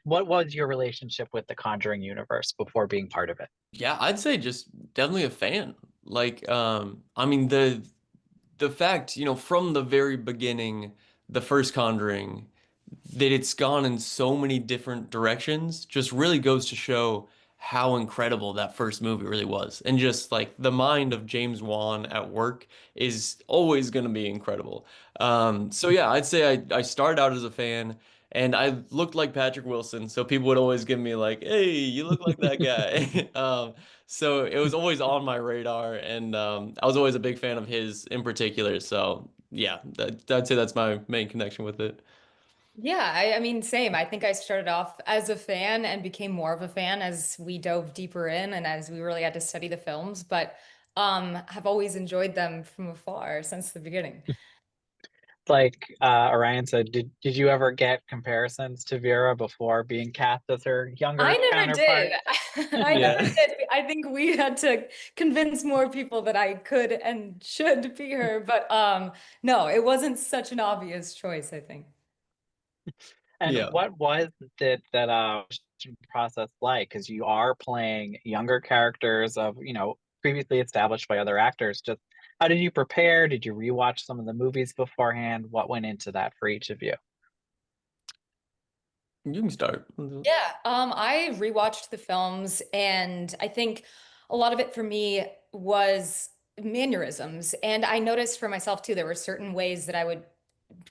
what was your relationship with the Conjuring universe before being part of it? Yeah, I'd say just definitely a fan. Like, I mean the fact, from the very beginning, the first Conjuring, that it's gone in so many different directions just really goes to show how incredible that first movie really was. And just like the mind of James Wan at work is always going to be incredible. So yeah, I'd say I started out as a fan and I looked like Patrick Wilson. So people would always give me like, hey, you look like that guy. So it was always on my radar and I was always a big fan of his in particular. So yeah, I'd say that's my main connection with it. Yeah, I mean, same. I think I started off as a fan and became more of a fan as we dove deeper in and as we really had to study the films, but have always enjoyed them from afar since the beginning. Like Orion said, did you ever get comparisons to Vera before being cast as her I younger never did. counterpart? I never Yeah. did. I think we had to convince more people that I could and should be her, but no, it wasn't such an obvious choice, I think. And Yeah. what was it that audition process like? Because you are playing younger characters of, previously established by other actors. Just how did you prepare? Did you rewatch some of the movies beforehand? What went into that for each of you? You can start. Yeah, I rewatched the films, and I think a lot of it for me was mannerisms. And I noticed for myself too, there were certain ways that I would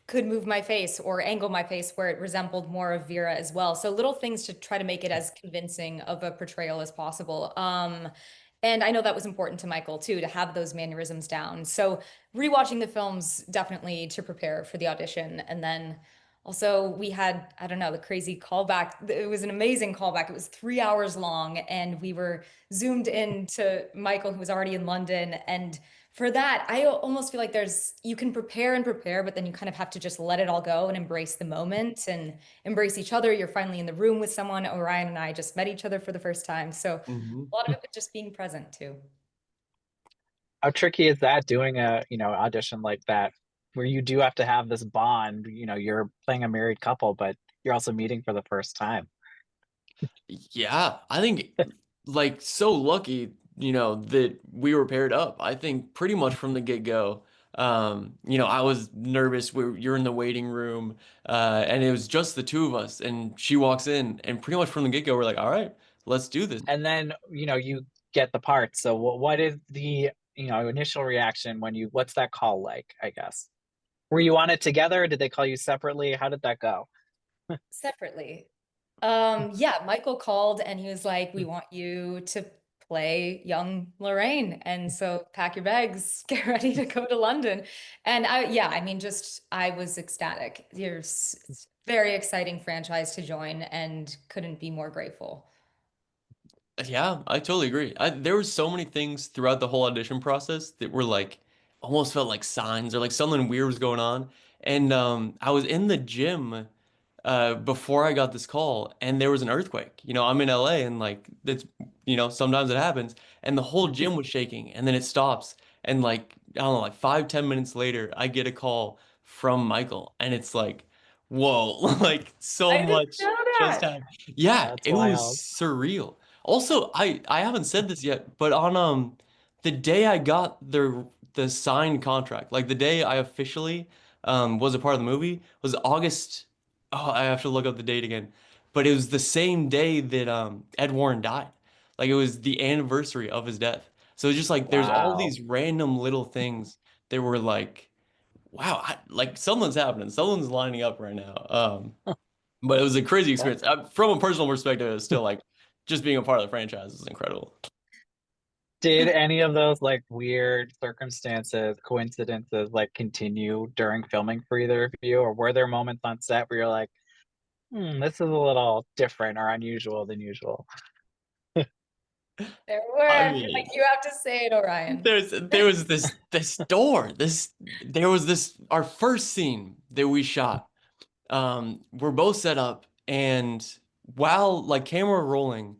could move my face or angle my face where it resembled more of Vera as well. So little things to try to make it as convincing of a portrayal as possible. And I know that was important to Michael too, to have those mannerisms down. So rewatching the films definitely to prepare for the audition. And then also we had, I don't know, the crazy callback. It was an amazing callback. It was 3 hours long, and we were zoomed in to Michael, who was already in London. And for that, I almost feel like you can prepare and prepare, but then you kind of have to just let it all go and embrace the moment and embrace each other. You're finally in the room with someone. Orion and I just met each other for the first time. So Hmm. a lot of it was just being present too. How tricky is that doing a, audition like that where you do have to have this bond, you're playing a married couple, but you're also meeting for the first time. Yeah, I think like so lucky, that we were paired up. I think pretty much from the get-go. I was nervous. You're in the waiting room, and it was just the two of us. And she walks in, and pretty much from the get-go, we're like, "All right, let's do this." And then, you get the part. So what is the, initial reaction when what's that call like, I guess? Were you on it together? Did they call you separately? How did that go? Separately. Yeah, Michael called and he was like, "We want you to play young Lorraine. And so pack your bags, get ready to go to London." And yeah, I mean, just I was ecstatic. It's a very exciting franchise to join and couldn't be more grateful. Yeah, I totally agree. There were so many things throughout the whole audition process that were like almost felt like signs or like something weird was going on. And I was in the gym before I got this call, and there was an earthquake. I'm in LA, and like that's sometimes it happens, and the whole gym was shaking, and then it stops, and like I don't know, like 5-10 minutes later, I get a call from Michael, and it's like, whoa, like so I didn't much know just that. happened. Yeah, That's it was wild. surreal. Also, I haven't said this yet, but on the day I got the signed contract, like the day I officially was a part of the movie was August. Oh, I have to look up the date again. But it was the same day that Ed Warren died. Like it was the anniversary of his death. So it's just like there's all Wow. these random little things that were like, wow, like something's happening. Someone's lining up right now. But it was a crazy That experience. From a personal perspective, it's still like just being a part of the franchise is incredible. did any of those like weird circumstances, coincidences like continue during filming for either of you? Or were there moments on set where you're like, this is a little different or unusual than usual? There were. I I feel like mean, you have to say it, Orion. there was this door. There was this our first scene that we shot. We're both set up, and while like camera rolling,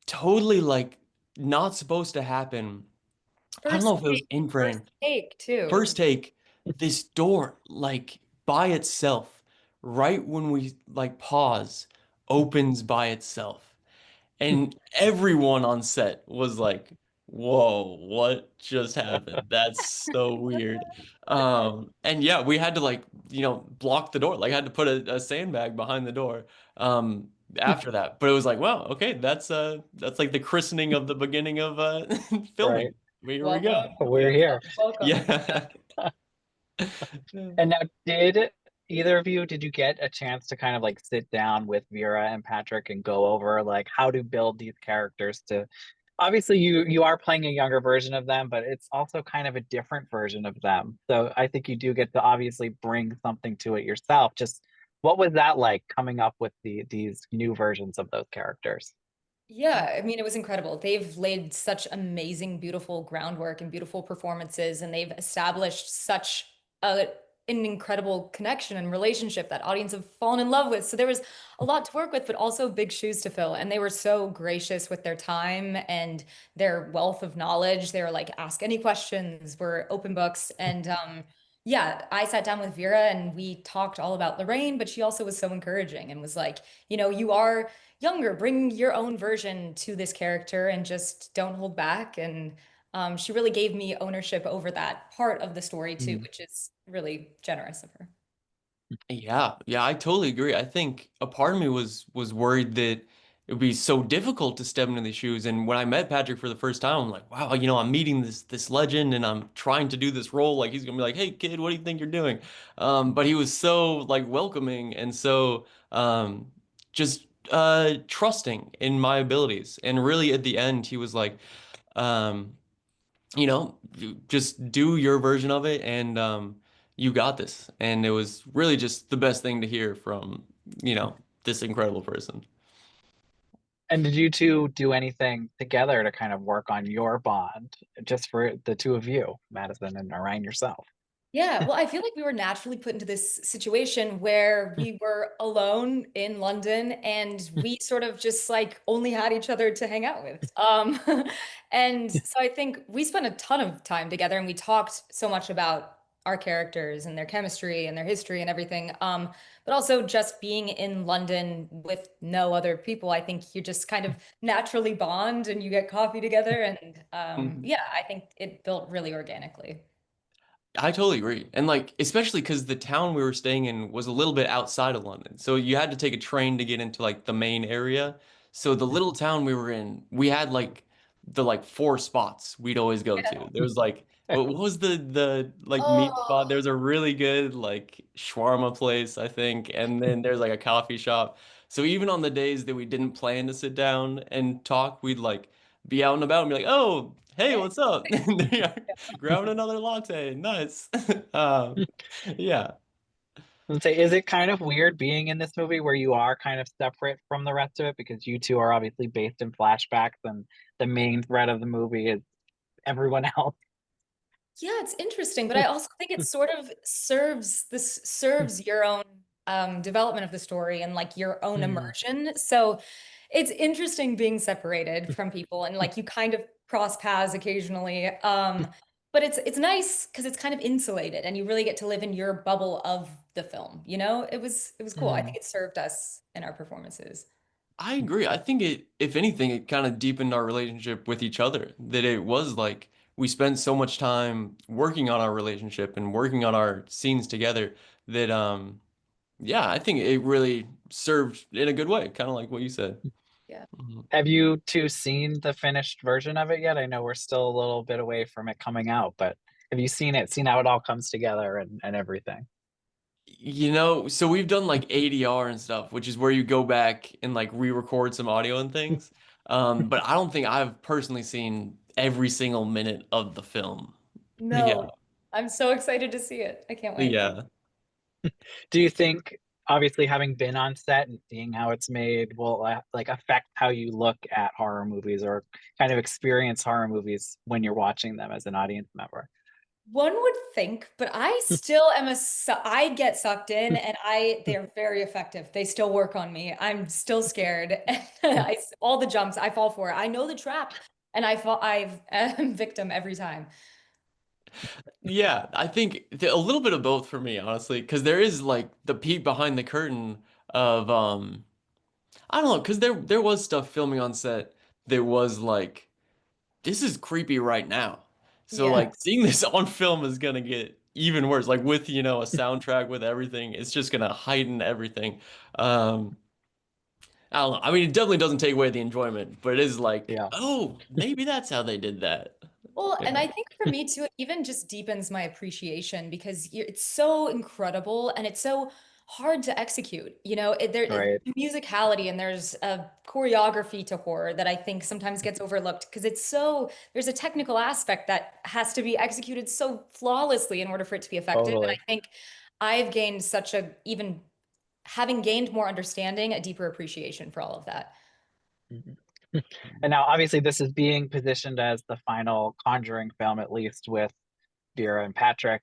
totally like not supposed to happen. I don't know First if it was take, in first frame. take too. First take, this door like by itself, right when we like pause, opens by itself. And everyone on set was like, whoa, what just happened? That's so weird. And yeah, we had to like, block the door. Like I had to put a sandbag behind the door after that. But it was like, wow, okay, that's like the christening of the beginning of Right. filming. Here we go. Welcome, We're Yeah. here. welcome. Yeah. And now, did either of you, did you get a chance to kind of like sit down with Vera and Patrick and go over like how to build these characters to obviously you are playing a younger version of them, but it's also kind of a different version of them. So I think you do get to obviously bring something to it yourself. Just what was that like coming up with these new versions of those characters? Yeah, I mean, it was incredible. They've laid such amazing, beautiful groundwork and beautiful performances, and they've established such a an incredible connection and relationship that audience have fallen in love with. So there was a lot to work with, but also big shoes to fill. And they were so gracious with their time and their wealth of knowledge. They were like, ask any questions, we're open books. And yeah, I sat down with Vera and we talked all about Lorraine, but she also was so encouraging and was like, you are younger, bring your own version to this character and just don't hold back. And she really gave me ownership over that part of the story too, Mm. which is really generous of her. Yeah, yeah, I totally agree. I think a part of me was worried that it would be so difficult to step into these shoes. And when I met Patrick for the first time, I'm like, wow, I'm meeting this legend and I'm trying to do this role. Like he's gonna be like, hey kid, what do you think you're doing? But he was so like welcoming and so just trusting in my abilities. And really at the end, he was like, um, just do your version of it and you got this. And it was really just the best thing to hear from, this incredible person. And did you two do anything together to kind of work on your bond, just for the two of you, Madison and Orion yourself? Yeah, well, I feel like we were naturally put into this situation where we were alone in London and we sort of just like only had each other to hang out with. And so I think we spent a ton of time together and we talked so much about our characters and their chemistry and their history and everything. But also just being in London with no other people, I think you just kind of naturally bond and you get coffee together. And Mhm. yeah, I think it built really organically. I totally agree. And like, especially because the town we were staying in was a little bit outside of London. So you had to take a train to get into like the main area. So the little town we were in, we had like the like four spots we'd always go to. There was like what was the like meat spot? Oh. There's a really good like shawarma place, I think, and then there's like a coffee shop. So even on the days that we didn't plan to sit down and talk, we'd like be out and about and be like, "Oh, hey, what's up?" And they are grabbing another latte. Nice. Um, yeah. And say, is it kind of weird being in this movie where you are kind of separate from the rest of it because you two are obviously based in flashbacks and the main thread of the movie is everyone else? Yeah, it's interesting, but I also think it sort of serves your own development of the story and like your own Mm, immersion. So it's interesting being separated from people and like you kind of cross paths occasionally. But it's nice because it's kind of insulated and you really get to live in your bubble of the film, you know? It was cool. I think mm, it served us in our performances. I agree. I think if anything, it kind of deepened our relationship with each other. That it was like we spent so much time working on our relationship and working on our scenes together that, yeah, I think it really served in a good way, kind of like what you said. Yeah. Mhm. Have you two seen the finished version of it yet? I know we're still a little bit away from it coming out, but have you seen it, seen how it all comes together and everything? So we've done like ADR and stuff, which is where you go back and like re-record some audio and things. But I don't think I've personally seen every single minute of the film. Yeah. No, I'm so excited to see it. I can't wait. Yeah. Do you think, obviously, having been on set and seeing how it's made will like affect how you look at horror movies or kind of experience horror movies when you're watching them as an audience member? One would think, but I still am I get sucked in and they're very effective. They still work on me. I'm still scared. All the jumps I fall for. I know the trap and I am victim every time. Yeah, I think a little bit of both for me, honestly, because there is like the peek behind the curtain of I don't know, because there was stuff filming on set that was like, this is creepy right now. So Yeah. like seeing this on film is gonna get even worse. Like with, you know, a soundtrack with everything, it's just gonna heighten everything. Um, I don't know. I mean, it definitely doesn't take away the enjoyment, but it is like, Yeah, oh, maybe that's how they did that. Well, You and know? I think for me too, it even just deepens my appreciation because it's so incredible and it's so hard to execute. You know, right. musicality and there's a choreography to horror that I think sometimes gets overlooked because there's a technical aspect that has to be executed so flawlessly in order for it to be effective. And I Totally. think I've gained even having gained more understanding, a deeper appreciation for all of that. Mhm. And now, obviously, this is being positioned as the final Conjuring film, at least with Vera and Patrick.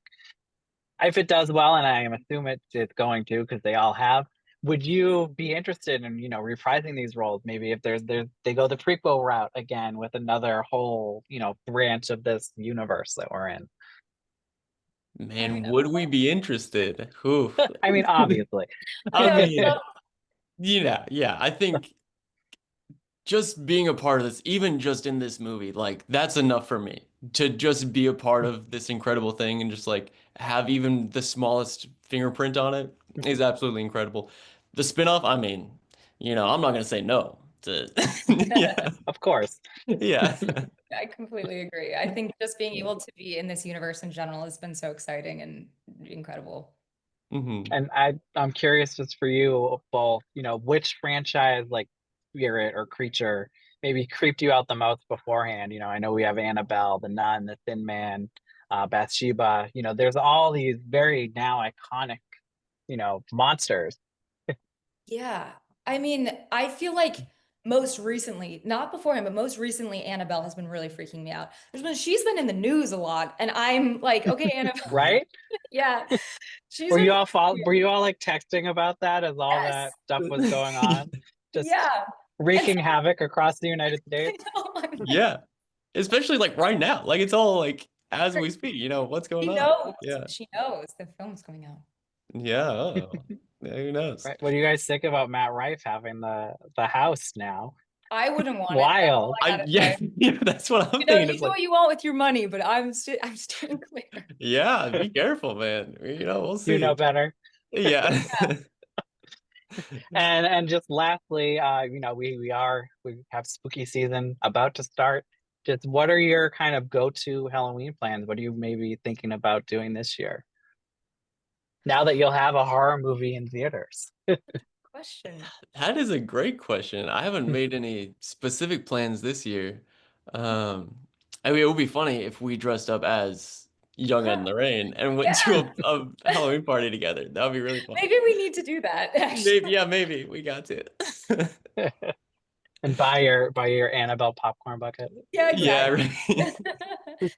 If it does well, and I am assume it's going to, because they all have, would you be interested in, reprising these roles? Maybe if they go the prequel route again with another whole, branch of this universe that we're in. I Man, mean, would we be interested? Oof. I mean, obviously. you I know, mean, yeah, I think just being a part of this, even just in this movie, like that's enough for me to just be a part of this incredible thing and just like have even the smallest fingerprint on it is absolutely incredible. The spinoff, I mean, you know, I'm not gonna say no to, yeah, Of course. yeah. I completely agree. I think just being able to be in this universe in general has been so exciting and incredible. Hmm. And I'm curious just for you both, which franchise like spirit or creature maybe creeped you out the most beforehand? I know we have Annabelle, the Nun, the Thin Man, Bathsheba. There's all these very now iconic, monsters. Yeah. I mean, I feel like most recently, not beforehand, but most recently, Annabelle has been really freaking me out. She's been in the news a lot, and I'm like, okay, Annabelle, Right? yeah, she's been, Were you all like texting about that as all that yes, stuff was going on? Just yeah. And so, wreaking havoc across the United I States? know, I'm like, Yeah, especially like right now, like it's all like as we speak, you know, what's going on? Yeah, she knows the film's coming out. yeah. Yeah, who knows? Right. What do you guys think about Matt Rife having the house now? I wouldn't want it. That's all Wild. I gotta Yeah, say. yeah, that's what I'm You know, thinking. you It's do like, what you want with your money, but I'm steering clear. yeah, be careful, man. You know, we'll You know see. better. Yeah. And just lastly, we have spooky season about to start. Just what are your kind of go-to Halloween plans? What are you maybe thinking about doing this year? Now that you'll have a horror movie in theaters. Question. That is a great question. I haven't made any specific plans this year. Um, I mean, it would be funny if we dressed up as young Ed and Lorraine and went Yeah, to a Halloween party together. That would be really fun. maybe we need to do that, actually. Maybe, yeah, maybe we got to. And buy your Annabelle popcorn bucket. Yeah, Yeah, exactly. right.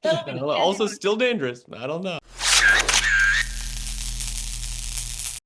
That'll I be don't know. handy. Also, still dangerous. I don't know.